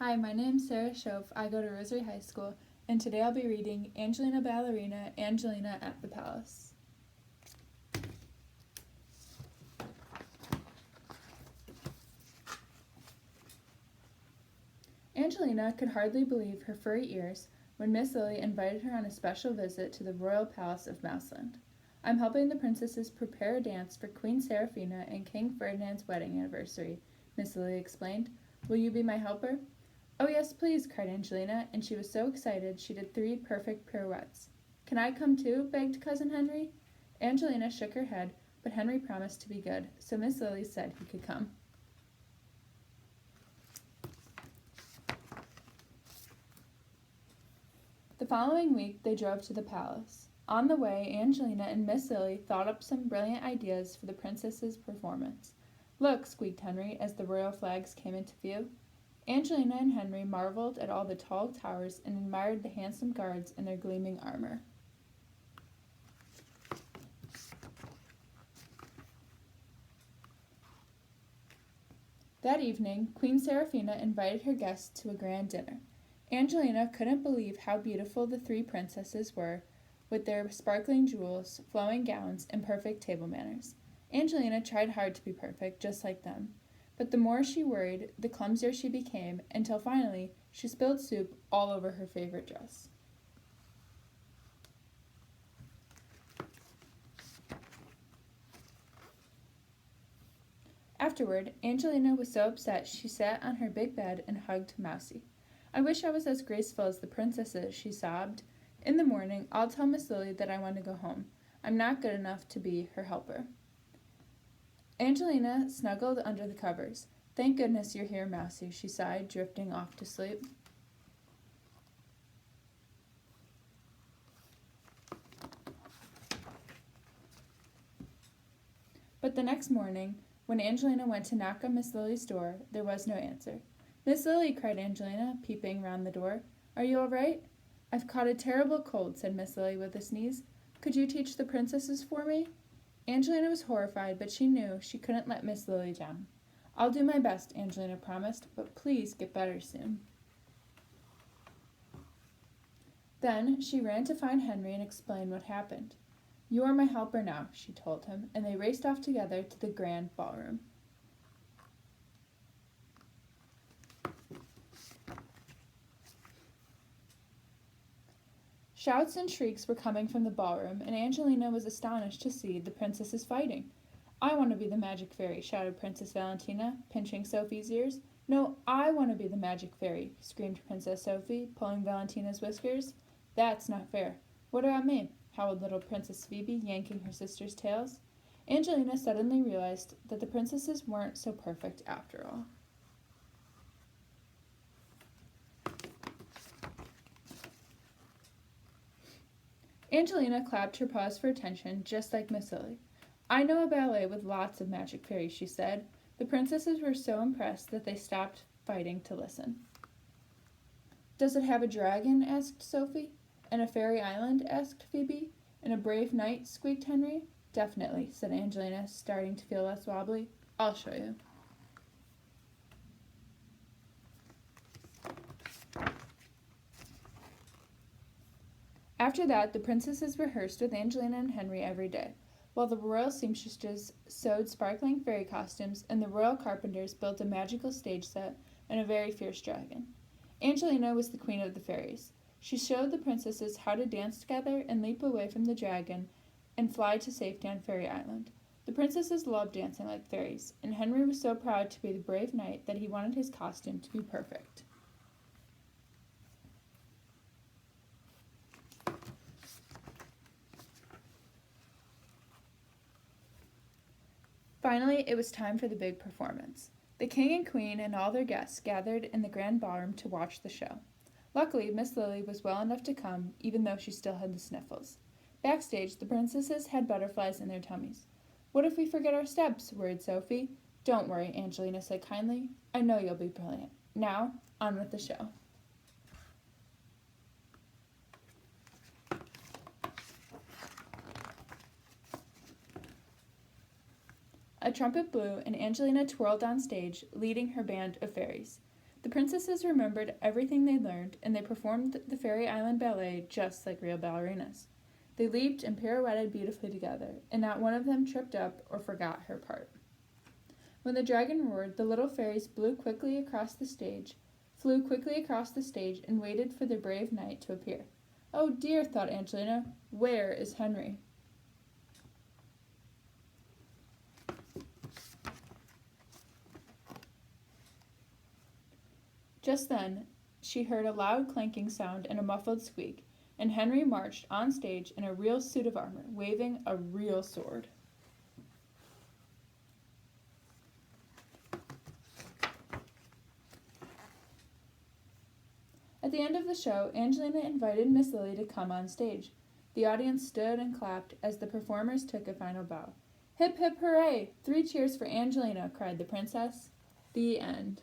Hi, my name's Sarah Schoaf. I go to Rosary High School, and today I'll be reading Angelina Ballerina, Angelina at the Palace. Angelina could hardly believe her furry ears when Miss Lily invited her on a special visit to the royal palace of Mouseland. I'm helping the princesses prepare a dance for Queen Seraphina and King Ferdinand's wedding anniversary, Miss Lily explained. Will you be my helper? Oh, yes, please, cried Angelina, and she was so excited she did 3 perfect pirouettes. Can I come too? Begged Cousin Henry. Angelina shook her head, but Henry promised to be good, so Miss Lily said he could come. The following week they drove to the palace. On the way, Angelina and Miss Lily thought up some brilliant ideas for the princesses' performance. Look, squeaked Henry as the royal flags came into view. Angelina and Henry marveled at all the tall towers and admired the handsome guards in their gleaming armor. That evening, Queen Seraphina invited her guests to a grand dinner. Angelina couldn't believe how beautiful the 3 princesses were, with their sparkling jewels, flowing gowns, and perfect table manners. Angelina tried hard to be perfect, just like them. But the more she worried, the clumsier she became, until finally she spilled soup all over her favorite dress. Afterward, Angelina was so upset she sat on her big bed and hugged Mousie. I wish I was as graceful as the princesses, she sobbed. In the morning, I'll tell Miss Lily that I want to go home. I'm not good enough to be her helper. Angelina snuggled under the covers. Thank goodness you're here, Mousie, she sighed, drifting off to sleep. But the next morning, when Angelina went to knock on Miss Lily's door, there was no answer. Miss Lily, cried Angelina, peeping round the door. Are you all right? I've caught a terrible cold, said Miss Lily with a sneeze. Could you teach the princesses for me? Angelina was horrified, but she knew she couldn't let Miss Lily down. I'll do my best, Angelina promised, but please get better soon. Then she ran to find Henry and explain what happened. You are my helper now, she told him, and they raced off together to the grand ballroom. Shouts and shrieks were coming from the ballroom, and Angelina was astonished to see the princesses fighting. I want to be the magic fairy, shouted Princess Valentina, pinching Sophie's ears. No, I want to be the magic fairy, screamed Princess Sophie, pulling Valentina's whiskers. That's not fair. What about me? Howled little Princess Phoebe, yanking her sister's tails. Angelina suddenly realized that the princesses weren't so perfect after all. Angelina clapped her paws for attention, just like Miss Lily. I know a ballet with lots of magic fairies, she said. The princesses were so impressed that they stopped fighting to listen. Does it have a dragon? Asked Sophie. And a fairy island? Asked Phoebe. And a brave knight? Squeaked Henry. Definitely, said Angelina, starting to feel less wobbly. I'll show you. After that, the princesses rehearsed with Angelina and Henry every day, while the royal seamstresses sewed sparkling fairy costumes and the royal carpenters built a magical stage set and a very fierce dragon. Angelina was the queen of the fairies. She showed the princesses how to dance together and leap away from the dragon and fly to safety on Fairy Island. The princesses loved dancing like fairies, and Henry was so proud to be the brave knight that he wanted his costume to be perfect. Finally, it was time for the big performance. The king and queen and all their guests gathered in the grand ballroom to watch the show. Luckily, Miss Lily was well enough to come, even though she still had the sniffles. Backstage, the princesses had butterflies in their tummies. What if we forget our steps? Worried Sophie. Don't worry, Angelina said kindly. I know you'll be brilliant. Now, on with the show. A trumpet blew, and Angelina twirled on stage, leading her band of fairies. The princesses remembered everything they learned, and they performed the Fairy Island Ballet just like real ballerinas. They leaped and pirouetted beautifully together, and not one of them tripped up or forgot her part. When the dragon roared, the little fairies flew quickly across the stage, and waited for the brave knight to appear. Oh dear, thought Angelina, where is Henry? Just then, she heard a loud clanking sound and a muffled squeak, and Henry marched on stage in a real suit of armor, waving a real sword. At the end of the show, Angelina invited Miss Lily to come on stage. The audience stood and clapped as the performers took a final bow. Hip, hip, hooray! 3 cheers for Angelina, cried the princess. The end.